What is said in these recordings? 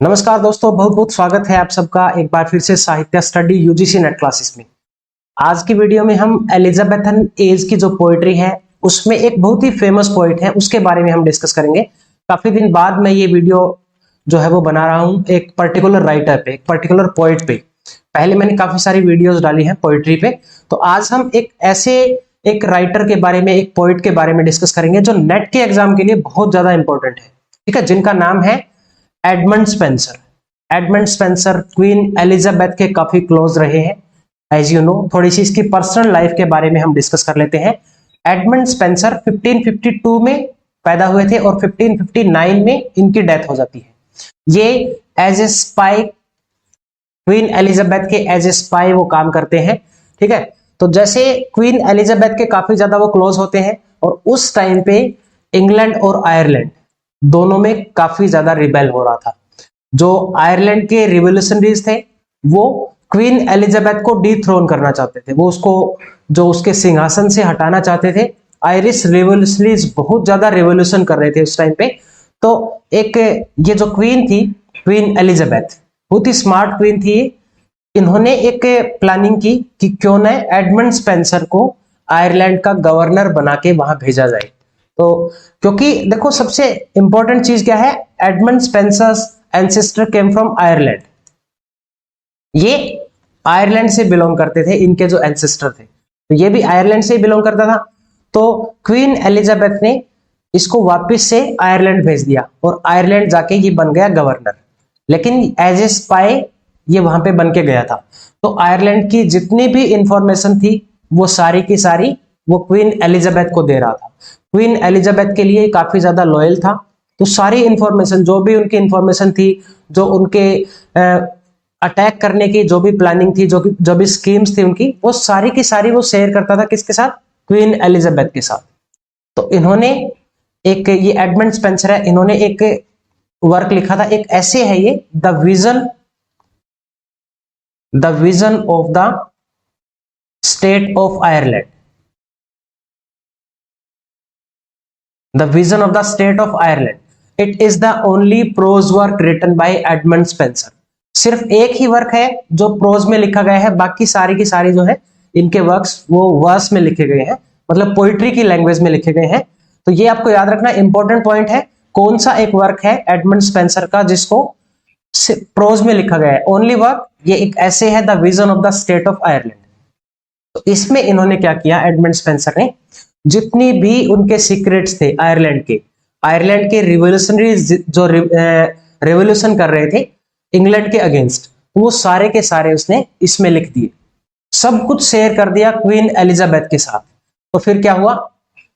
नमस्कार दोस्तों, बहुत बहुत स्वागत है आप सबका एक बार फिर से साहित्य स्टडी यूजीसी नेट क्लासेस में। आज की वीडियो में हम एलिजाबेथन एज की जो पोएट्री है उसमें एक बहुत ही फेमस पोइट है उसके बारे में हम डिस्कस करेंगे। काफी दिन बाद मैं ये वीडियो जो है वो बना रहा हूँ एक पर्टिकुलर राइटर पे, एक पर्टिकुलर पोइट पे। पहले मैंने काफी सारी वीडियोस डाली हैं पोइट्री पे, तो आज हम एक राइटर के बारे में, एक पोइट के बारे में डिस्कस करेंगे जो नेट के एग्जाम के लिए बहुत ज्यादा इंपॉर्टेंट है। ठीक है, जिनका नाम है Edmund Spenser. Edmund Spenser queen Elizabeth के काफी क्लोज रहे हैं, एज यू नो। थोड़ी सी इसकी पर्सनल लाइफ के बारे में हम डिस्कस कर लेते हैं। एडमंड स्पेंसर 1552 में पैदा हुए थे और 1559 में इनकी डेथ हो जाती है। ये as a spy, Queen Elizabeth के एज ए स्पाई वो काम करते हैं। ठीक है, तो जैसे क्वीन एलिजाबेथ के काफी ज्यादा वो क्लोज होते हैं और उस टाइम पे इंग्लैंड और आयरलैंड दोनों में काफी ज्यादा रिबेल हो रहा था। जो आयरलैंड के रिवोल्यूशनरीज थे वो क्वीन एलिजाबेथ को डिथ्रोन करना चाहते थे, वो उसको जो उसके सिंहासन से हटाना चाहते थे। आयरिश रिवोल्यूशनरीज बहुत ज्यादा रिवोल्यूशन कर रहे थे उस टाइम पे। तो एक ये जो क्वीन थी, क्वीन एलिजाबेथ, बहुत ही स्मार्ट क्वीन थी। इन्होंने एक प्लानिंग की कि क्यों न एडमंड स्पेंसर को आयरलैंड का गवर्नर बना के वहां भेजा जाए। तो क्योंकि देखो सबसे इंपॉर्टेंट चीज क्या है, Edmund Spencer's ancestor came from Ireland. ये आयरलैंड से बिलोंग करते थे, इनके जो एंसेस्टर थे, तो ये भी आयरलैंड से बिलोंग करता था। तो क्वीन एलिजाबेथ ने इसको वापस से आयरलैंड भेज दिया और आयरलैंड जाके ये बन गया गवर्नर। लेकिन एज ए स्पाई ये वहां पे बन के गया था। तो आयरलैंड की जितनी भी इंफॉर्मेशन थी वो सारी की सारी वो क्वीन एलिजाबेथ को दे रहा था। क्वीन एलिजाबेथ के लिए काफी ज्यादा लॉयल था। तो सारी इंफॉर्मेशन, जो भी उनकी इंफॉर्मेशन थी, जो उनके अटैक करने की जो भी प्लानिंग थी, जो भी स्कीम्स थी उनकी, वो सारी की सारी वो शेयर करता था किसके साथ? क्वीन एलिजाबेथ के साथ। तो इन्होंने एक, ये एडमंड स्पेंसर है, इन्होंने एक वर्क लिखा था, एक ऐसे है ये, the vision of the state of Ireland. The Vision of the State of Ireland. It is the only prose work written by Edmund Spenser. सिर्फ एक ही वर्क है जो प्रोज में लिखा गया है, बाकी सारी की सारी जो है इनके वर्क्स वो वर्स में लिखे गए हैं, मतलब पोइट्री की लैंग्वेज में लिखे गए हैं। तो ये आपको याद रखना इंपॉर्टेंट पॉइंट है। कौन सा एक वर्क है एडमंड स्पेंसर का जिसको प्रोज में लिखा गया है? ओनली वर्क ये एक ऐसे है, the vision of the state of Ireland. तो इसमें इन्होंने क्या किया, एडमंड स्पेंसर ने जितनी भी उनके सीक्रेट्स थे आयरलैंड के रिवोल्यूशनरीज जो रिवोल्यूशन कर रहे थे इंग्लैंड के अगेंस्ट, वो सारे के सारे उसने इसमें लिख दिए, सब कुछ शेयर कर दिया क्वीन एलिजाबेथ के साथ। तो फिर क्या हुआ,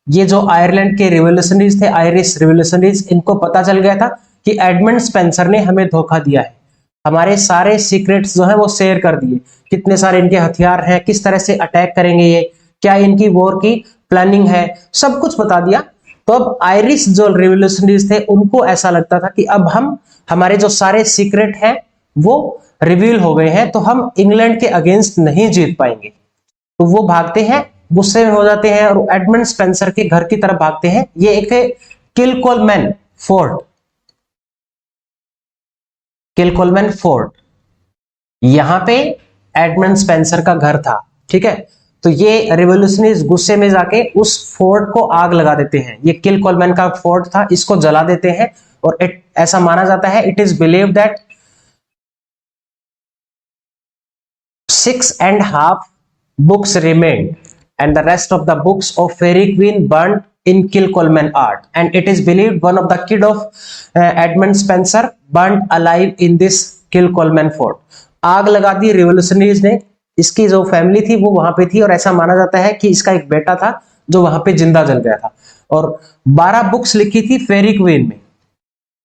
ये जो आयरलैंड के रिवोल्यूशनरीज थे, आयरिश रिवोल्यूशनरीज, इनको पता चल गया था कि एडमंड स्पेंसर ने हमें धोखा दिया है, हमारे सारे सीक्रेट्स जो है वो शेयर कर दिए, कितने सारे इनके हथियार हैं, किस तरह से अटैक करेंगे ये, क्या इनकी वॉर की प्लानिंग है, सब कुछ बता दिया। तो अब आयरिश जो रिवोल्यूशनरीज थे उनको ऐसा लगता था कि अब हमारे जो सारे सीक्रेट हैं वो रिवील हो गए हैं, तो हम इंग्लैंड के अगेंस्ट नहीं जीत पाएंगे। तो वो भागते हैं, गुस्से में हो जाते हैं और एडमंड स्पेंसर के घर की तरफ भागते हैं। ये एक किलकोलमैन फोर्ट, यहां पे एडमंड स्पेंसर का घर था। ठीक है, तो ये रिवोल्यूशनरीज गुस्से में जाके उस फोर्ट को आग लगा देते हैं। ये किलकोलमैन का फोर्ट था, इसको जला देते हैं। और ऐसा माना जाता है, it is believed that 6.5 books remained and the rest of the books of Fairy Queen burnt in Kilcolman art, and it is believed one of the kid of Edmund Spenser burnt alive in this Kilcolman fort. आग लगा दी revolutionaries ने, इसकी जो family थी वो वहां पे थी और ऐसा माना जाता है कि इसका एक बेटा था जो वहां पे जिंदा जल गया था। और 12 बुक्स लिखी थी फेरी क्वीन में।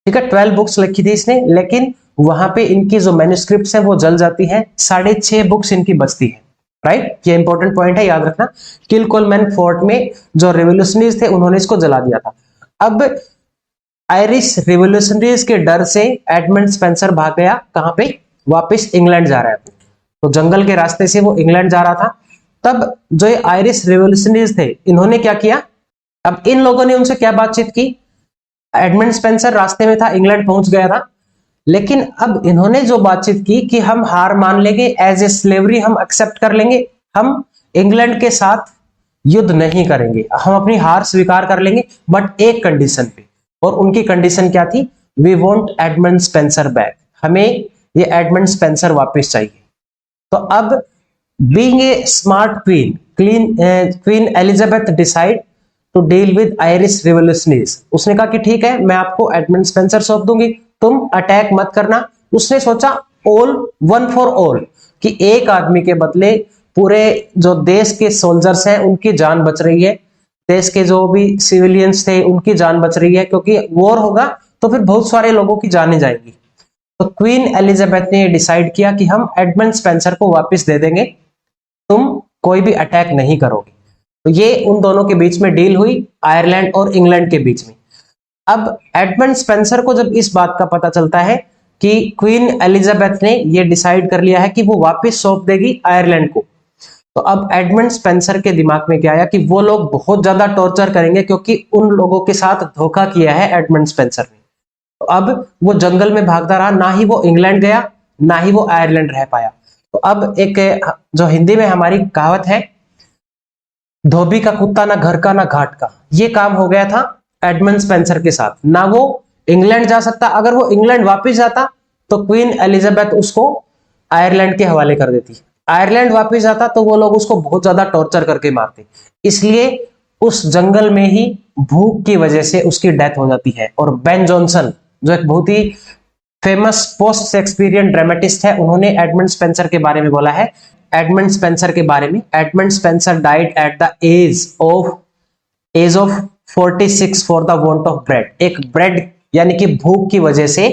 ठीक है, 12 बुक्स लिखी थी इसने, लेकिन वहां पे इनकी जो मैन्युस्क्रिप्ट्स हैं वो जल जाती हैं, 6.5 बुक्स इनकी बचती है। राइट, ये इंपॉर्टेंट पॉइंट है, याद रखना। किलकोलमैन फोर्ट में जो रिवोल्यूशनरीज थे उन्होंने इसको जला दिया था। अब आयरिश रिवोल्यूशनरीज के डर से एडमंड स्पेंसर भाग गया, कहां पे? वापस इंग्लैंड जा रहा है। तो जंगल के रास्ते से वो इंग्लैंड जा रहा था। तब जो ये आयरिश रिवोल्यूशनरीज थे इन्होंने क्या किया, अब इन लोगों ने उनसे क्या बातचीत की, एडमंड स्पेंसर रास्ते में था, इंग्लैंड पहुंच गया था, लेकिन अब इन्होंने जो बातचीत की कि हम हार मान लेंगे, एज ए स्लेवरी हम एक्सेप्ट कर लेंगे, हम इंग्लैंड के साथ युद्ध नहीं करेंगे, हम अपनी हार स्वीकार कर लेंगे, बट एक कंडीशन पे। और उनकी कंडीशन क्या थी? We want Edmund Spenser back, हमें ये एडमंड स्पेंसर वापस चाहिए। तो अब being a smart Queen Elizabeth decide to deal with Irish revolutionaries. उसने कहा कि ठीक है, मैं आपको एडमंड स्पेंसर सौंप दूंगी, तुम अटैक मत करना। उसने सोचा ऑल वन फॉर ऑल, कि एक आदमी के बदले पूरे जो देश के सोल्जर्स हैं उनकी जान बच रही है, देश के जो भी सिविलियंस थे उनकी जान बच रही है, क्योंकि वॉर होगा तो फिर बहुत सारे लोगों की जानें जाएंगी। तो क्वीन एलिजाबेथ ने डिसाइड किया कि हम एडमंड स्पेंसर को वापस दे देंगे, तुम कोई भी अटैक नहीं करोगे। तो ये उन दोनों के बीच में डील हुई, आयरलैंड और इंग्लैंड के बीच में। अब एडमंड स्पेंसर को जब इस बात का पता चलता है कि क्वीन एलिजाबेथ ने ये डिसाइड कर लिया है कि वो वापस सौंप देगी आयरलैंड को, तो अब एडमंड स्पेंसर के दिमाग में क्या आया कि वो लोग बहुत ज्यादा टॉर्चर करेंगे, क्योंकि उन लोगों के साथ धोखा किया है एडमंड स्पेंसर ने। तो अब वो जंगल में भागता रहा, ना ही वो इंग्लैंड गया, ना ही वो आयरलैंड रह पाया। तो अब एक जो हिंदी में हमारी कहावत है, धोबी का कुत्ता ना घर का ना घाट का, ये काम हो गया था एडमंड स्पेंसर के साथ। ना वो इंग्लैंड जा सकता, अगर वो इंग्लैंड वापस जाता तो क्वीन एलिजाबेथ उसको आयरलैंड के हवाले कर देती, आयरलैंड वापस जाता तो वो लोग उसको बहुत ज्यादा टॉर्चर करके मारते। इसलिए उस जंगल में ही भूख की वजह से उसकी डेथ हो जाती है। और बेन जॉनसन, जो एक बहुत ही फेमस पोस्ट शेक्सपियरियन ड्रामेटिस्ट है, उन्होंने एडमंड स्पेंसर के बारे में बोला है, एडमंड स्पेंसर के बारे में, Edmund Spenser died at the age of 46 for the want of bread. एक ब्रेड यानी कि भूख की वजह से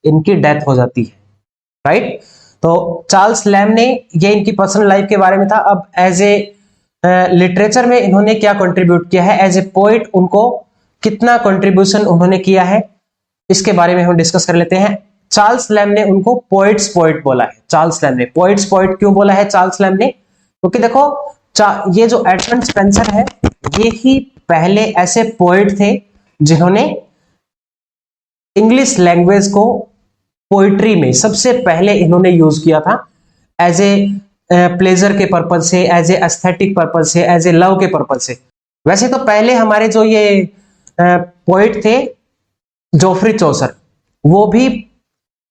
इनकी डेथ हो जाती है, राइट। तो चार्ल्स लैम ने, ये इनकी पर्सनल लाइफ के बारे में था। अब एज ए लिटरेचर में इन्होंने क्या कंट्रीब्यूट किया है, एज ए पोइट उनको कितना कंट्रीब्यूशन उन्होंने किया है, इसके बारे में हम डिस्कस कर लेते हैं। चार्ल्स लैम ने उनको पोइट्स पोइट बोला है। चार्ल्स लैम ने पोइट्स पोइट क्यों बोला है चार्ल्स लैम ने? क्योंकि देखो, ये जो एडमंड स्पेंसर है, ये ही पहले ऐसे पोइट थे जिन्होंने इंग्लिश लैंग्वेज को पोइट्री में सबसे पहले इन्होंने यूज किया था, एज ए प्लेजर के पर्पज से, एज ए एस्थेटिक पर्पज से, एज ए लव के पर्पज से। वैसे तो पहले हमारे जो ये पोइट थे, जोफ्री चौसर, वो भी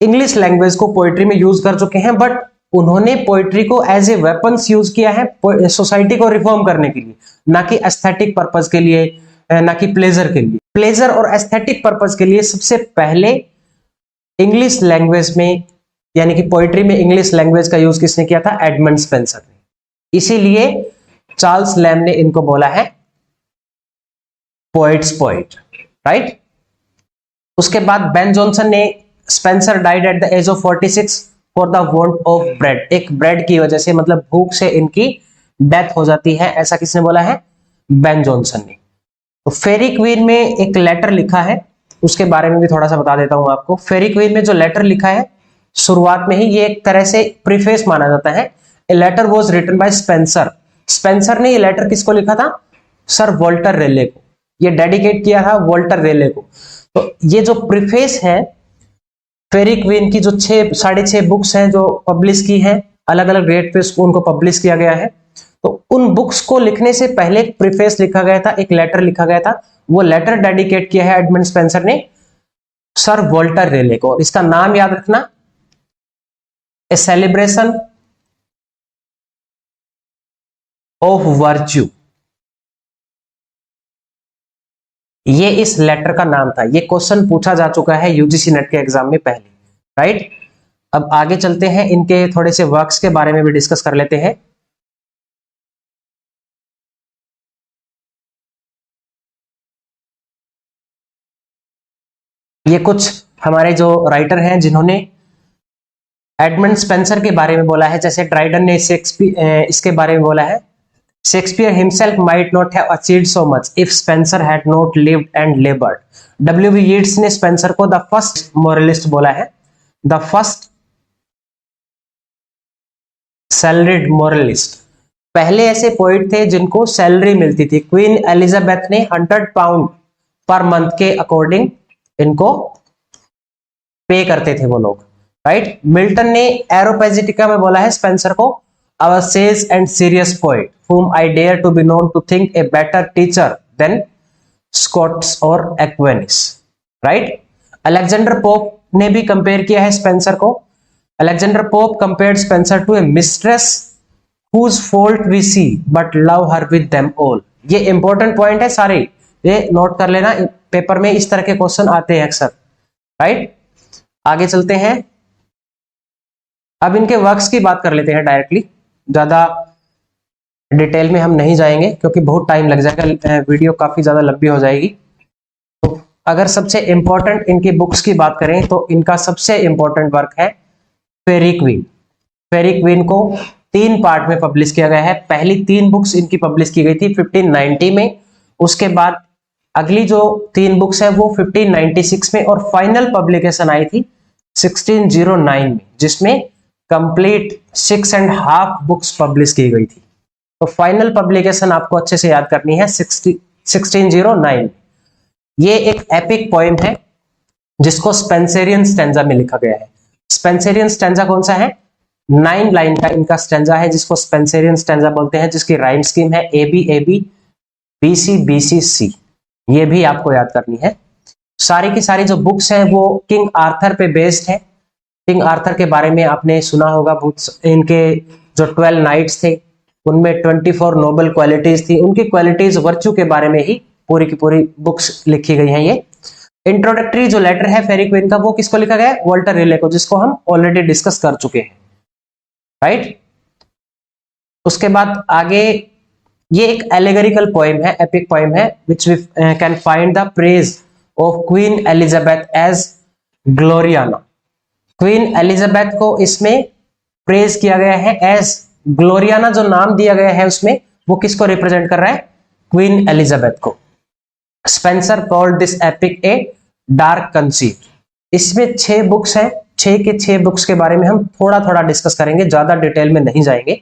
इंग्लिश लैंग्वेज को पोइट्री में यूज कर चुके हैं, बट उन्होंने पोइट्री को एज ए वेपन्स यूज किया है सोसाइटी को रिफॉर्म करने के लिए, ना कि एस्थेटिक पर्पज के लिए, ना कि प्लेजर के लिए। प्लेजर और एस्थेटिक पर्पज के लिए सबसे पहले इंग्लिश लैंग्वेज में, यानी कि पोइट्री में इंग्लिश लैंग्वेज का यूज किसने किया था? एडमंड स्पेंसर ने। इसीलिए चार्ल्स लैम ने इनको बोला है पोइट्स पोइट, राइट। उसके बाद बेन जॉनसन ने, Spenser died at the age of 46 for the want of bread. एक ब्रेड की वजह से, मतलब भूख से इनकी डेथ हो जाती है, ऐसा किसने बोला है? बेन जॉनसन ने। तो फेरी क्वीन में एक लेटर लिखा है, उसके बारे में भी थोड़ा सा बता देता हूं आपको। फेरी क्वीन में जो लेटर लिखा है, शुरुआत में ही ये एक तरह से प्रीफेस माना जाता है। A letter was written by Spenser. Spenser ने ये लेटर किसको लिखा था? सर वॉल्टर रेले को। ये डेडिकेट किया था वॉल्टर रेले को। तो ये जो प्रीफेस है फेरी क्वीन की, जो 6.5 बुक्स हैं जो पब्लिश की हैं, अलग अलग डेट पे उनको पब्लिश किया गया है, तो उन बुक्स को लिखने से पहले एक प्रीफेस लिखा गया था, एक लेटर लिखा गया था। वो लेटर डेडिकेट किया है एडमंड स्पेंसर ने सर वॉल्टर रेले को। इसका नाम याद रखना, ए सेलिब्रेशन ऑफ वर्च्यू, ये इस लेटर का नाम था। ये क्वेश्चन पूछा जा चुका है यूजीसी नेट के एग्जाम में पहले, राइट। अब आगे चलते हैं, इनके थोड़े से वर्क्स के बारे में भी डिस्कस कर लेते हैं। ये कुछ हमारे जो राइटर हैं जिन्होंने एडमंड स्पेंसर के बारे में बोला है, जैसे ड्राइडन ने इसके बारे में बोला है, Shakespeare himself might not have achieved so much if Spencer had not lived and लेबर्ड। WB. Yeats ने स्पेंसर को द फर्स्ट मोरलिस्ट बोला है, द फर्स्ट सैलरीड मोरलिस्ट। पहले ऐसे पोइट थे जिनको सैलरी मिलती थी। क्वीन एलिजाबेथ ने 100 पाउंड पर मंथ के अकॉर्डिंग इनको पे करते थे वो लोग, राइट। मिल्टन ने एरोपैजिटिका में बोला है स्पेंसर को, our sage and serious poet whom I dare to be known to think a better teacher than Scots or Aquinas, right। Alexander Pope ने भी कंपेयर किया है स्पेंसर को। Alexander Pope compared Spenser to a mistress whose fault we see but love her with them all। ये important point है सारे, ये note कर लेना, पेपर में इस तरह के क्वेश्चन आते हैं अक्सर, राइट। आगे चलते हैं, अब इनके वर्क्स की बात कर लेते हैं डायरेक्टली, ज्यादा डिटेल में हम नहीं जाएंगे क्योंकि बहुत टाइम लग जाएगा, वीडियो काफी ज्यादा लंबी हो जाएगी। तो अगर सबसे इंपॉर्टेंट इनकी बुक्स की बात करें तो इनका सबसे इंपॉर्टेंट वर्क है फेरी क्वीन। फेरी क्वीन को 3 पार्ट में पब्लिश किया गया है। पहली 3 बुक्स इनकी पब्लिश की गई थी 1590 में, उसके बाद अगली जो 3 बुक्स है वो 1596 में, और फाइनल पब्लिकेशन आई थी 1609 में, जिसमें कंप्लीट 6.5 बुक्स पब्लिश की गई थी। तो फाइनल पब्लिकेशन आपको अच्छे से याद करनी है 1609। ये एक एपिक पोएम है जिसको स्पेंसरियन स्टैंजा में लिखा गया है। स्पेंसरियन स्टैंजा कौन सा है? 9 लाइन का इनका स्टैंजा है जिसको स्पेंसरियन स्टैंजा बोलते हैं, जिसकी राइम स्कीम है ए बी बी सी सी। ये भी आपको याद करनी है। सारी की सारी जो बुक्स हैं वो किंग आर्थर पे बेस्ड है। किंग आर्थर के बारे में आपने सुना होगा बहुत। इनके जो 12 नाइट्स थे उनमें 24 नोबल क्वालिटीज थी, उनकी क्वालिटीज वर्च्यू के बारे में ही पूरी की पूरी बुक्स लिखी गई हैं। ये इंट्रोडक्टरी जो लेटर है फेरी क्वीन का वो किसको लिखा गया है? वॉल्टर रिले को, जिसको हम ऑलरेडी डिस्कस कर चुके हैं, राइट। उसके बाद आगे ये एक एलेगोरिकल पोएम है, एपिक पोएम है, which we can find the praise of Queen Elizabeth as Gloriana. Queen Elizabeth को इसमें प्रेज किया गया है एज ग्लोरियाना। जो नाम दिया गया है उसमें वो किसको रिप्रेजेंट कर रहा है? क्वीन एलिजाबेथ को। Spencer called this epic a dark conceit. इसमें 6 बुक्स हैं, 6 के 6 बुक्स के बारे में हम थोड़ा थोड़ा डिस्कस करेंगे, ज्यादा डिटेल में नहीं जाएंगे।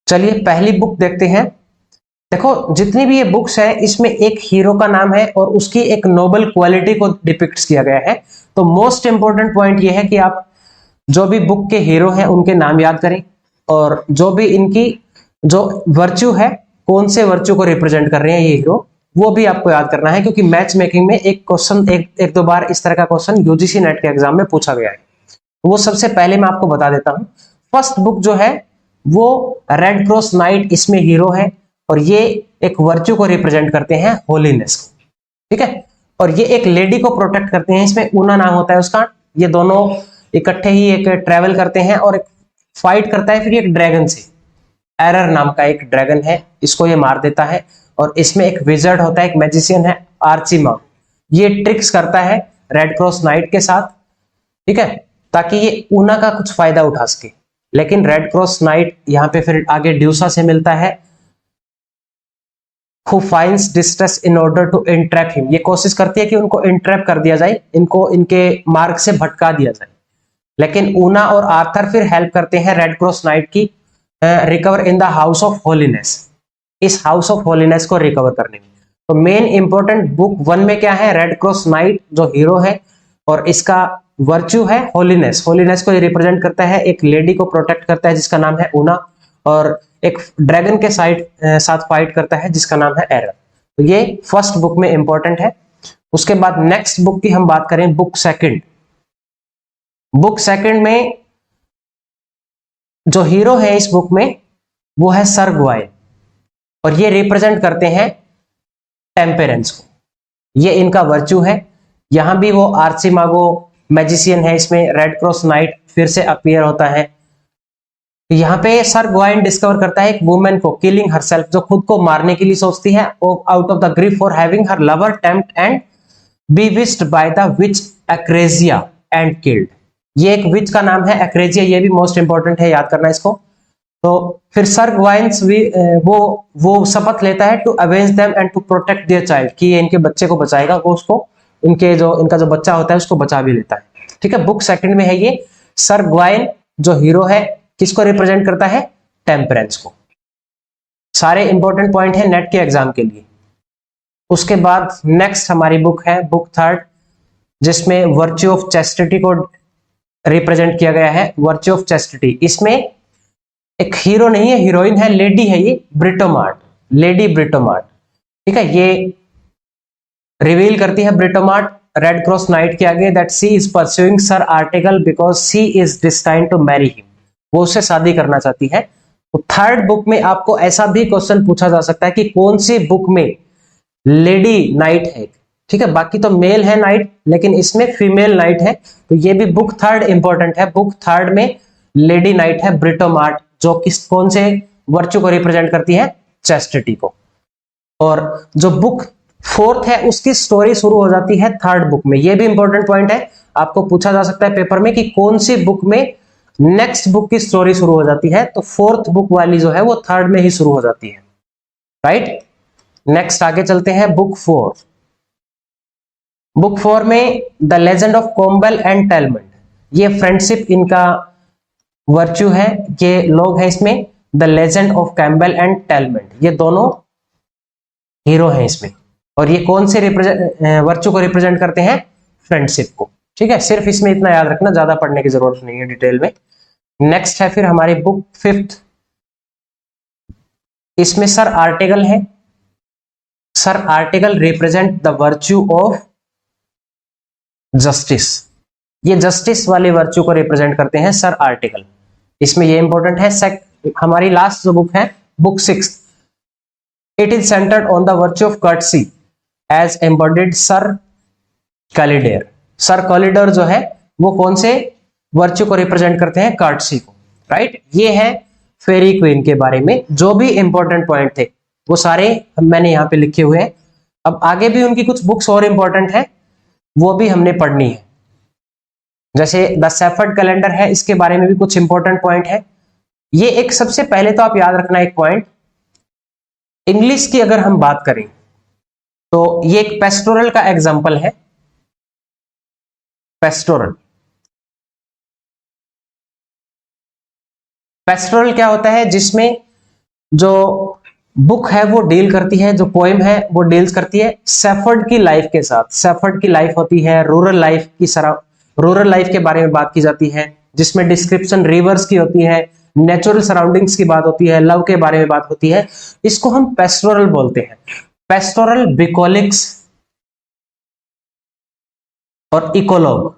चलिए पहली बुक देखते हैं। देखो जितनी भी ये बुक्स है इसमें एक हीरो का नाम है और उसकी एक नोबल क्वालिटी को डिपिक्ट किया गया है। तो मोस्ट इंपॉर्टेंट पॉइंट ये है कि आप जो भी बुक के हीरो हैं उनके नाम याद करें, और जो भी इनकी जो वर्च्यू है, कौन से वर्च्यू को रिप्रेजेंट कर रहे हैं ये हीरो, वो भी आपको याद करना है, क्योंकि मैच मेकिंग में एक क्वेश्चन एक दो बार इस तरह का क्वेश्चन यूजीसी नेट के एग्जाम में पूछा गया है। वो सबसे पहले मैं आपको बता देता हूं। फर्स्ट बुक जो है वो रेड क्रॉस नाइट, इसमें हीरो है और ये एक वर्च्यू को रिप्रेजेंट करते हैं, होलीनेस को, ठीक है। और ये एक लेडी को प्रोटेक्ट करते हैं, इसमें ऊना नाम होता है उसका। ये दोनों इकट्ठे ही एक ट्रेवल करते हैं और एक फाइट करता है फिर एक ड्रैगन से। एरर नाम का एक ड्रैगन है, इसको ये मार देता है। और इसमें एक विजर्ड होता है, एक मैजिशियन है आर्चिमा, ये ट्रिक्स करता है रेड क्रॉस नाइट के साथ, ठीक है, ताकि ये ऊना का कुछ फायदा उठा सके। लेकिन रेड क्रॉस नाइट यहाँ पे फिर आगे ड्यूसा से मिलता है, who finds distress in order to entrap him। ये कोशिश करती है कि उनको इंट्रैप कर दिया जाए, इनको इनके मार्ग से भटका दिया जाए। लेकिन ऊना और आर्थर फिर हेल्प करते हैं रेड क्रॉस नाइट की recover in the house of holiness, इस हाउस ऑफ होलीनेस को रिकवर करने में। तो मेन इंपॉर्टेंट बुक 1 में क्या है? रेड क्रॉस नाइट जो हीरो है और इसका वर्च्यू है होलीनेस। होलीनेस को रिप्रेजेंट करता है, एक लेडी को प्रोटेक्ट करता है जिसका नाम है ऊना, और एक ड्रैगन के साथ फाइट करता है जिसका नाम है एरर। तो ये फर्स्ट बुक में इंपॉर्टेंट है। उसके बाद नेक्स्ट बुक की हम बात करें, बुक सेकंड। बुक सेकंड में जो हीरो है इस बुक में वो है सर ग्वाइन, और ये रिप्रेजेंट करते हैं टेम्परेंस को, ये इनका वर्च्यू है। यहां भी वो आर्चिमागो मैजिशियन है, इसमें रेड क्रॉस नाइट फिर से अपीयर होता है। यहाँ पे सर ग्वाइन डिस्कवर करता है एक वुमेन को किलिंग हरसेल्फ, जो खुद को मारने के लिए सोचती है, out of the grief for having her lover tempt and bewitched by the witch Acrasia and killed. ये एक विच का नाम है एक्रेजिया, ये भी मोस्ट इंपॉर्टेंट है, याद करना इसको। तो फिर सर ग्वाइन्स वो शपथ लेता है to avenge them and to protect their child, कि ये इनके बच्चे को बचाएगा, वो उसको इनका जो बच्चा होता है उसको बचा भी लेता है, ठीक है। बुक सेकंड में है ये। सर ग्वाइन जो हीरो है किसको रिप्रेजेंट करता है? टेम्परेंस को। सारे इंपॉर्टेंट पॉइंट है नेट के एग्जाम के लिए। उसके बाद नेक्स्ट हमारी बुक है बुक थर्ड, जिसमें वर्च्यू ऑफ चैस्टिटी को रिप्रेजेंट किया गया है। वर्च्यू ऑफ चैस्टिटी, इसमें एक हीरो नहीं है, हीरोइन है, लेडी है ये, ब्रिटोमार्ट, लेडी ब्रिटोमार्ट। ठीक है, ये रिवील करती है ब्रिटोमार्ट रेड क्रॉस नाइट के आगे that she is pursuing sir Artegal because she is destined to marry him, वो उससे शादी करना चाहती है। तो थर्ड बुक में आपको ऐसा भी क्वेश्चन पूछा जा सकता है कि कौन सी बुक में लेडी नाइट है। ठीक है, बाकी तो मेल है नाइट, लेकिन इसमें फीमेल नाइट है, तो ये भी बुक थर्ड इंपॉर्टेंट है। बुक थर्ड में लेडी नाइट है ब्रिटोमार्ट, जो किस कौन से वर्च्यू को रिप्रेजेंट करती है, चैस्टिटी को। और जो बुक फोर्थ है उसकी स्टोरी शुरू हो जाती है थर्ड बुक में। ये भी इंपॉर्टेंट पॉइंट है, आपको पूछा जा सकता है पेपर में कि कौन सी बुक में नेक्स्ट बुक की स्टोरी शुरू हो जाती है, तो फोर्थ बुक वाली जो है वो थर्ड में ही शुरू हो जाती है। राइट, नेक्स्ट आगे चलते हैं। बुक फोर, बुक फोर में the legend of Cambell and Telamond, ये फ्रेंडशिप इनका वर्च्यू है, ये लोग हैं इसमें, the legend of Cambell and Telamond, ये दोनों हीरो हैं इसमें। और ये कौन से वर्च्यू को रिप्रेजेंट करते हैं, फ्रेंडशिप को। ठीक है, सिर्फ इसमें इतना याद रखना, ज्यादा पढ़ने की जरूरत नहीं है डिटेल में। नेक्स्ट है फिर हमारी बुक फिफ्थ, इसमें सर आर्टिकल है। Sir article represent the virtue of justice, ये जस्टिस वाले वर्च्यू को रिप्रेजेंट करते हैं सर आर्टिकल, इसमें ये इंपॉर्टेंट है। हमारी लास्ट जो बुक है, book six, it is centred on the virtue of courtesy as embodied sir Calidore. Sir Calidore जो है वो कौन से वर्च्यू को रिप्रेजेंट करते हैं, कर्टसी को। राइट, ये है फेरी क्वीन के बारे में, जो भी इंपॉर्टेंट पॉइंट थे वो सारे मैंने यहाँ पे लिखे हुए हैं। अब आगे भी उनकी कुछ बुक्स और इंपॉर्टेंट है, वो भी हमने पढ़नी है। जैसे द सेफर्ड कैलेंडर है, इसके बारे में भी कुछ इंपॉर्टेंट पॉइंट है। ये एक सबसे पहले तो आप याद रखना एक पॉइंट, इंग्लिश की अगर हम बात करें तो ये एक पेस्टोरल का एग्जांपल है। पेस्टोरल, पेस्टोरल क्या होता है, जिसमें जो बुक है वो डील करती है, जो पोएम है वो डील्स करती है सेफर्ड की लाइफ के साथ। सेफर्ड की लाइफ होती है रूरल लाइफ की, रूरल लाइफ के बारे में बात की जाती है, जिसमें डिस्क्रिप्शन रिवर्स की होती है, नेचुरल सराउंडिंग्स की बात होती है, लव के बारे में बात होती है। इसको हम पेस्टोरल बोलते हैं। पेस्टोरल, बिकोलिक्स और इकोलॉग,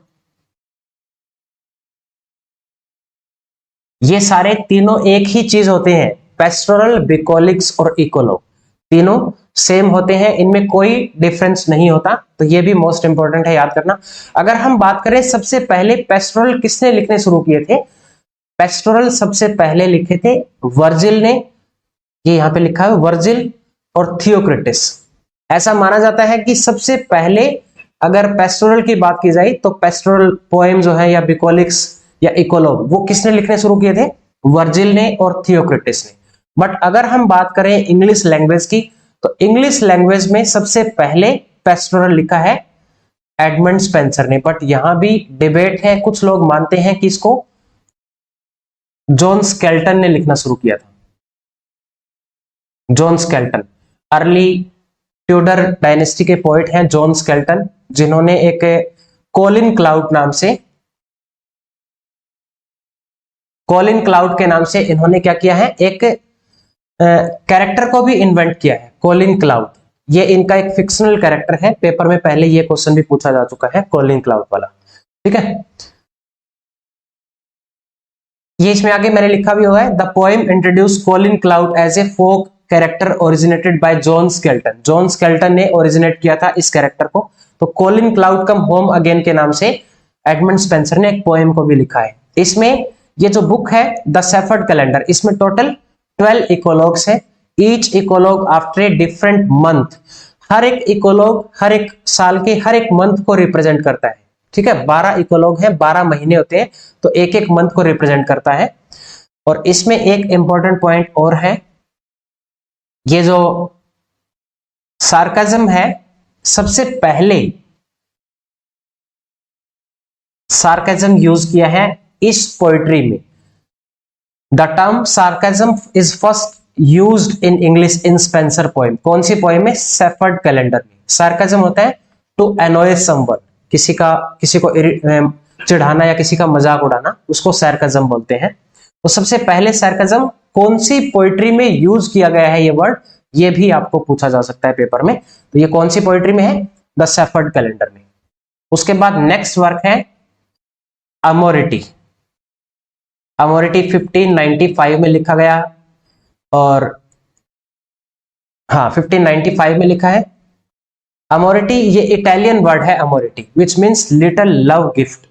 ये सारे तीनों एक ही चीज होते हैं। पेस्टोरल, बिकोलिक्स और इकोलॉग तीनों सेम होते हैं, इनमें कोई डिफरेंस नहीं होता। तो ये भी मोस्ट इंपॉर्टेंट है, याद करना। अगर हम बात करें सबसे पहले पेस्टोरल किसने लिखने शुरू किए थे, पेस्टोरल सबसे पहले लिखे थे वर्जिल ने, ये यहां पे लिखा है वर्जिल और थियोक्रिटिस। ऐसा माना जाता है कि सबसे पहले अगर पेस्टोरल की बात की जाए तो पेस्टोरल पोएम जो है या बिकोलिक्स या इकोलॉग वो किसने लिखने शुरू किए थे, वर्जिल ने और थियोक्रिटिस ने। बट अगर हम बात करें इंग्लिश लैंग्वेज की तो इंग्लिश लैंग्वेज में सबसे पहले पेस्टोरल लिखा है एडमंड स्पेंसर ने। बट यहां भी डिबेट है, कुछ लोग मानते हैं कि इसको जॉन स्केल्टन ने लिखना शुरू किया था। John Skelton early Tudor dynasty के पोएट हैं जॉन स्केल्टन, जिन्होंने एक कॉलिन क्लाउड नाम से, कॉलिन क्लाउड के नाम से इन्होंने क्या किया है, एक कैरेक्टर को भी इन्वेंट किया है, कॉलिन क्लाउड। ये इनका एक फिक्शनल कैरेक्टर है, पेपर में पहले ये क्वेश्चन भी पूछा जा चुका है, कॉलिन क्लाउड वाला। ठीक है, ये इसमें आगे मैंने लिखा भी हुआ है, the poem introduce Colin Clout as a folk character originated by John Skelton. John Skelton ने ओरिजिनेट किया था इस कैरेक्टर को। तो Colin Clout come home again के नाम से एडमंड स्पेंसर ने एक पोएम को भी लिखा है। इसमें ये जो बुक है द सेफर्ड कैलेंडर, इसमें टोटल 12 इकोलॉग्स है। Each eclogue after a different month, हर एक इकोलॉग हर एक साल के हर एक मंथ को रिप्रेजेंट करता है। ठीक है, 12 इकोलॉग हैं, 12 महीने होते हैं, तो एक एक मंथ को रिप्रेजेंट करता है। और इसमें एक इंपॉर्टेंट पॉइंट और है, ये जो सार्काज्म है, सबसे पहले सार्काज्म यूज किया है इस पोएट्री में। The term sarcasm is first used in English in Spencer poem. कौन सी पोएम में, सेफर्ड कैलेंडर में। सार्काज्म होता है टू अनॉय समवन, किसी को चिढ़ाना या किसी का मजाक उड़ाना, उसको सैरकज्म बोलते हैं। तो सबसे पहले सैरकज्म कौन सी पोइट्री में यूज किया गया है ये वर्ड, ये भी आपको पूछा जा सकता है पेपर में। तो ये कौन सी पोइट्री में है? द सेफर्ड कैलेंडर में। उसके बाद नेक्स्ट वर्क है अमोरिटी। अमोरिटी 1595 में लिखा गया, और हाँ 1595 में लिखा है। अमोरिटी ये इटालियन वर्ड है amoretti, which means little love gift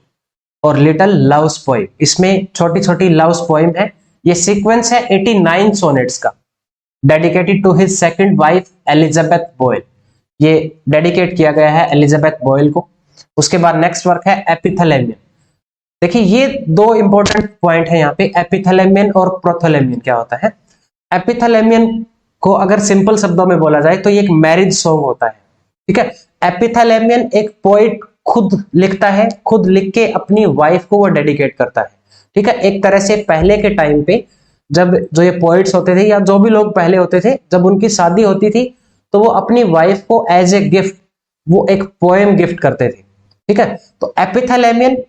और लिटिल लव्स पोइम। इसमें छोटी छोटी लव्स पोइम है। ये सीक्वेंस है 89 सोनेट्स का, dedicated to his second wife Elizabeth Boyle. ये डेडिकेट किया गया है एलिजाबेथ बॉयल को। उसके बाद नेक्स्ट वर्क है एपिथैलेमियन। देखिए ये दो इंपॉर्टेंट पॉइंट है यहाँ पे, एपिथैलेमियन और प्रोथैलेमियन क्या होता है। एपिथैलेमियन को अगर सिंपल शब्दों में बोला जाए तो ये एक मैरिज सॉन्ग होता है, ठीक है। एपिथैलेमियन एक पोइट खुद लिखता है, खुद लिख के अपनी वाइफ को वो डेडिकेट करता है, ठीक है। एक तरह से पहले के टाइम पे जब जो ये पोइट्स होते थे या जो भी लोग पहले होते थे, जब उनकी शादी होती थी तो वो अपनी वाइफ को एज ए गिफ्ट वो एक पोएम गिफ्ट करते थे, ठीक है। तो एपिथैलेमियन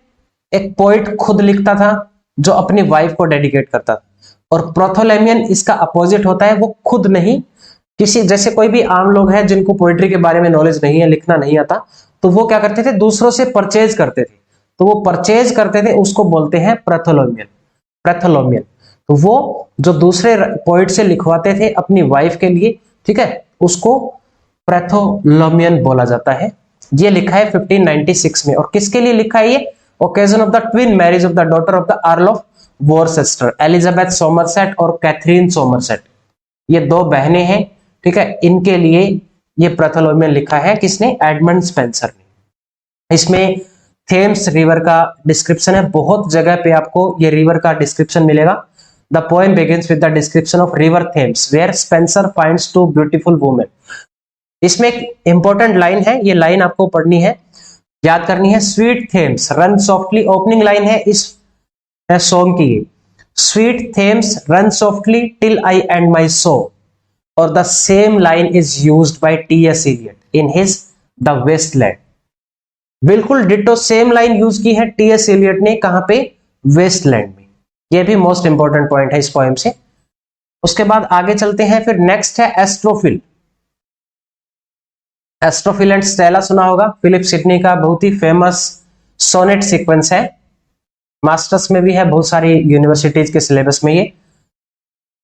एक पोइट खुद लिखता था जो अपनी वाइफ को डेडिकेट करता था, और प्रोथैलेमियन इसका अपोजिट होता है, वो खुद नहीं, किसी जैसे कोई भी आम लोग हैं जिनको पोइट्री के बारे में नॉलेज नहीं है, लिखना नहीं आता, तो वो क्या करते थे, दूसरों से परचेज करते थे। तो वो परचेज करते थे, उसको बोलते हैं प्रोथैलेमियन। प्रोथैलेमियन तो वो जो दूसरे पोइट से लिखवाते थे अपनी वाइफ के लिए, ठीक है, उसको प्रोथैलेमियन बोला जाता है। ये लिखा है 1596 में। और किसके लिए लिखा है ये? Occasion of the twin marriage of the daughter of the earl of Worcester, Elizabeth Somerset और कैथरीन सोमरसेट। ये दो बहनें हैं, ठीक है, इनके लिए ये प्रोथैलेमियन लिखा है। किसने? एडमंड स्पेंसर ने। इसमें थेम्स रिवर का डिस्क्रिप्शन है, बहुत जगह पे आपको ये रिवर का डिस्क्रिप्शन मिलेगा। The poem begins with the description of river Thames where Spenser finds two beautiful women. इसमें एक इंपॉर्टेंट लाइन है, ये लाइन आपको पढ़नी है, याद करनी है। Sweet Thames run softly, opening line है इस सॉन्ग की। Sweet Thames run softly till I end my so, और the same line is used by T S. Eliot in his The Waste Land. बिल्कुल डिटो सेम लाइन यूज की है T.S.. Elliott ने, कहां पे? वेस्टलैंड में। यह भी मोस्ट इंपॉर्टेंट पॉइंट है इस पोएम से। उसके बाद आगे चलते हैं, फिर नेक्स्ट है एस्ट्रोफिल। एस्ट्रोफिल एंड स्टेला सुना होगा, फिलिप सिडनी का बहुत ही फेमस सोनेट सीक्वेंस है, मास्टर्स में भी है, बहुत सारी यूनिवर्सिटीज के सिलेबस में ये।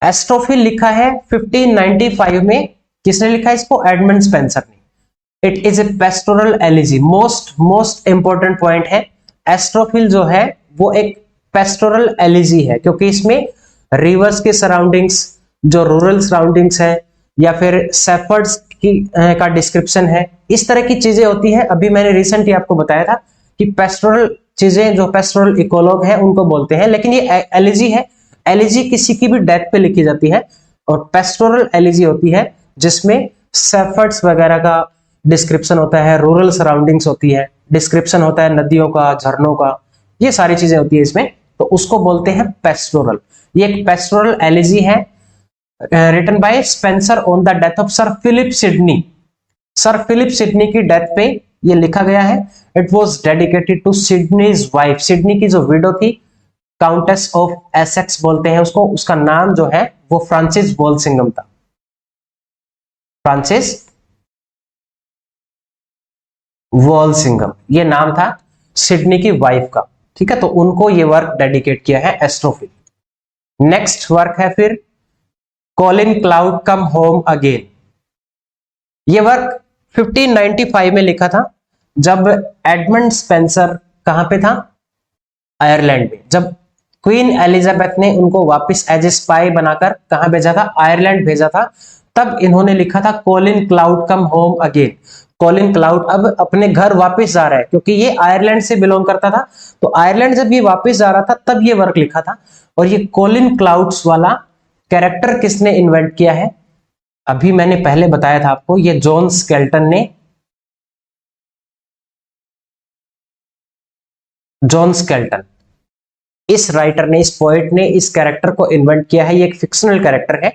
एस्ट्रोफिल लिखा है 1595 में। किसने लिखा है इसको? एडमंड स्पेंसर ने। It is a pastoral elegy. Most important point है, एस्ट्रोफिल जो है वो एक पेस्टोरल एलिजी है, क्योंकि इसमें रिवर्स के सराउंडिंग्स, जो रूरल सराउंडिंग्स है, या फिर सेफर्ड्स की का डिस्क्रिप्शन है, इस तरह की चीजें होती है। अभी मैंने रिसेंटली आपको बताया था कि पेस्टोरल चीजें, जो पेस्टोरल इकोलॉग है उनको बोलते हैं, लेकिन ये एलिजी है। एलिजी किसी की भी डेथ पे लिखी जाती है, और पेस्टोरल एलिजी होती है जिसमें सेफर्ड्स वगैरह का डिस्क्रिप्शन होता है, रूरल सराउंडिंग्स होती है, डिस्क्रिप्शन होता है नदियों का, झरनों का, ये सारी चीजें होती है इसमें, तो उसको बोलते हैं पेस्टोरल। ये एक पेस्टोरल एलिजी है, written by Spenser on the death of Sir Philip Sidney. Sir Philip Sidney की डेथ पे ये लिखा गया है। It was dedicated to Sidney's wife, Sidney की जो विडो थी, काउंटेस ऑफ एसेक्स बोलते हैं उसको, उसका नाम जो है वो फ्रांसिस वॉलसिंगम था। फ्रांसिस वॉलसिंगम ये नाम था सिडनी की वाइफ का, ठीक है। तो उनको ये वर्क डेडिकेट किया है एस्ट्रोफिल। नेक्स्ट वर्क है फिर Colin Clout come home again. ये वर्क 1595 में लिखा था, जब एडमंड स्पेंसर कहां पे था? आयरलैंड में। जब क्वीन एलिजाबेथ ने उनको वापस एज ए स्पाई बनाकर कहां भेजा था? आयरलैंड भेजा था। तब इन्होंने लिखा था Colin Clout come home again. Colin cloud अब अपने घर वापस जा रहा है, क्योंकि ये आयरलैंड से बिलोंग करता था, तो आयरलैंड जब ये वापस जा रहा था तब ये वर्क लिखा था। और ये कॉलिन क्लाउड्स वाला कैरेक्टर किसने इन्वेंट किया है? अभी मैंने पहले बताया था आपको, ये जॉन स्केल्टन ने, जॉन स्केल्टन, इस राइटर ने, इस पोएट ने इस कैरेक्टर को इन्वेंट किया है। ये एक फिक्शनल कैरेक्टर है।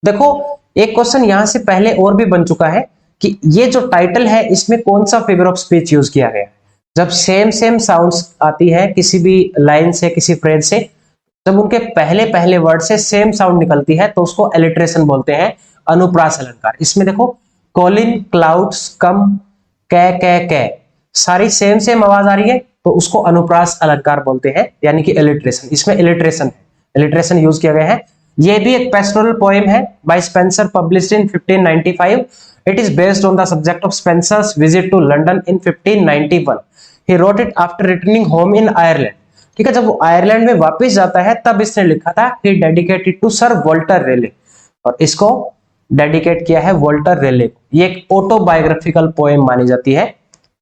देखो एक क्वेश्चन यहां से पहले और भी बन चुका है कि ये जो टाइटल है इसमें कौन सा फिगर ऑफ स्पीच यूज किया गया है। जब सेम सेम साउंड्स आती है किसी भी लाइन से, किसी फ्रेज से, जब उनके पहले पहले वर्ड से सेम साउंड निकलती है तो उसको एलिट्रेशन बोलते हैं, अनुप्रास अलंकार। इसमें देखो कॉलिन, क्लाउड्स, कम, कै, सारी सेम सेम आवाज आ रही है तो उसको अनुप्रास अलंकार बोलते हैं, यानी कि एलिट्रेशन। इसमें एलिट्रेशन यूज किया गया है। ये भी एक पेस्टोरल पोएम है by Spenser, published in 1595। It is based on the subject of Spenser's visit to London in 1591। He wrote it after returning home in Ireland. ठीक है, जब वो आयरलैंड में वापस जाता है तब इसने लिखा था। ही डेडिकेटेड टू सर वॉल्टर रेले, और इसको डेडिकेट किया है वॉल्टर रेले को। ये एक ऑटोबायोग्राफिकल पोएम मानी जाती है,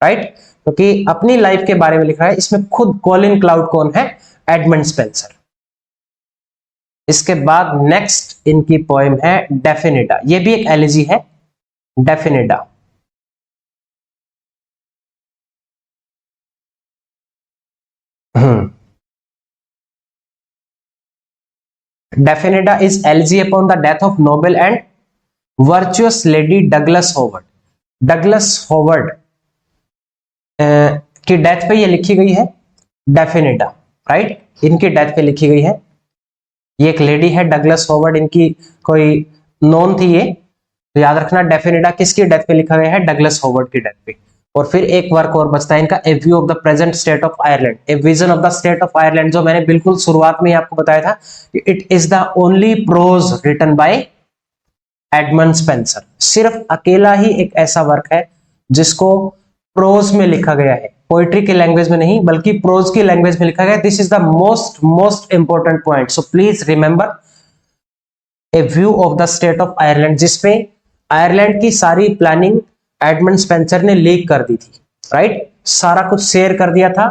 राइट, क्योंकि अपनी लाइफ के बारे में लिखा है। इसमें खुद कॉलिन क्लाउड कौन है? Edmund Spenser. इसके बाद नेक्स्ट इनकी पोएम है डेफिनेडा। ये भी एक एलिजी है, Daphnaida. Daphnaida is elegy upon the death of noble and virtuous lady Douglas Howard. Douglas Howard की डेथ पे ये लिखी गई है डेफिनेडा, राइट, इनकी डेथ पे लिखी गई है। ये एक लेडी है डगलस होवर्ड, इनकी कोई नॉन थी ये, तो याद रखना डेफिनेडा किसकी डेथ पे लिखा गया है? डगलस होवर्ड की डेथ पे। और फिर एक वर्क और बचता है इनका, a view of the present state of Ireland, a vision of the state of Ireland, जो मैंने बिल्कुल शुरुआत में ही आपको बताया था कि it is the only prose written by Edmund Spenser. सिर्फ अकेला ही एक ऐसा वर्क है जिसको प्रोज में लिखा गया है, पोइट्री की लैंग्वेज में नहीं बल्कि प्रोज की लैंग्वेज में लिखा गया। This is the most important point, so please remember A view of the state of Ireland, जिसमें आयरलैंड की सारी प्लानिंग एडमंड स्पेंसर ने लीक कर दी थी, राइट, सारा कुछ शेयर कर दिया था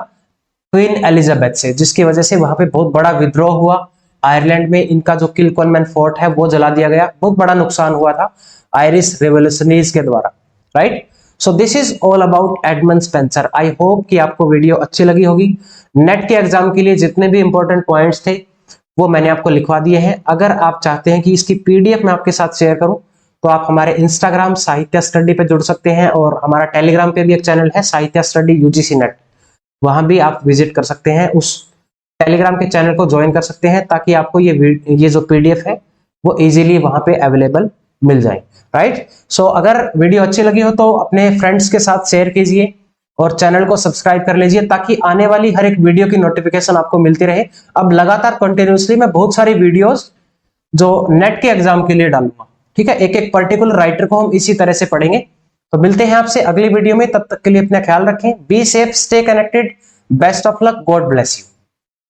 क्वीन एलिजाबेथ से, जिसकी वजह से वहां पे बहुत बड़ा विद्रोह हुआ। आयरलैंड में इनका जो किलकोलमैन फोर्ट है वो जला दिया गया, बहुत बड़ा नुकसान हुआ था आयरिश रेवोल्यूशनरीज के द्वारा, right. So this is all about Edmund Spenser. I hope कि आपको वीडियो अच्छी लगी होगी। नेट के एग्जाम के लिए जितने भी इंपॉर्टेंट पॉइंट्स थे वो मैंने आपको लिखवा दिए हैं। अगर आप चाहते हैं कि इसकी पीडीएफ मैं आपके साथ शेयर करूं तो आप हमारे इंस्टाग्राम साहित्य स्टडी पे जुड़ सकते हैं, और हमारा टेलीग्राम पे भी एक चैनल है साहित्य स्टडी यूजीसी नेट, वहां भी आप विजिट कर सकते हैं। उस टेलीग्राम के चैनल को ज्वाइन कर सकते हैं ताकि आपको ये जो पीडीएफ है वो इजीली वहां पे अवेलेबल मिल जाए, राइट। सो अगर वीडियो अच्छी लगी हो तो अपने फ्रेंड्स के साथ शेयर कीजिए और चैनल को सब्सक्राइब कर लीजिए ताकि आने वाली हर एक वीडियो की नोटिफिकेशन आपको मिलती रहे। अब लगातार कंटिन्यूसली मैं बहुत सारी वीडियोस जो नेट के एग्जाम के लिए डालूंगा, ठीक है, एक एक पर्टिकुलर राइटर को हम इसी तरह से पढ़ेंगे। तो मिलते हैं आपसे अगली वीडियो में, तब तक के लिए अपना ख्याल रखें। Be safe, stay connected, best of luck, God bless you.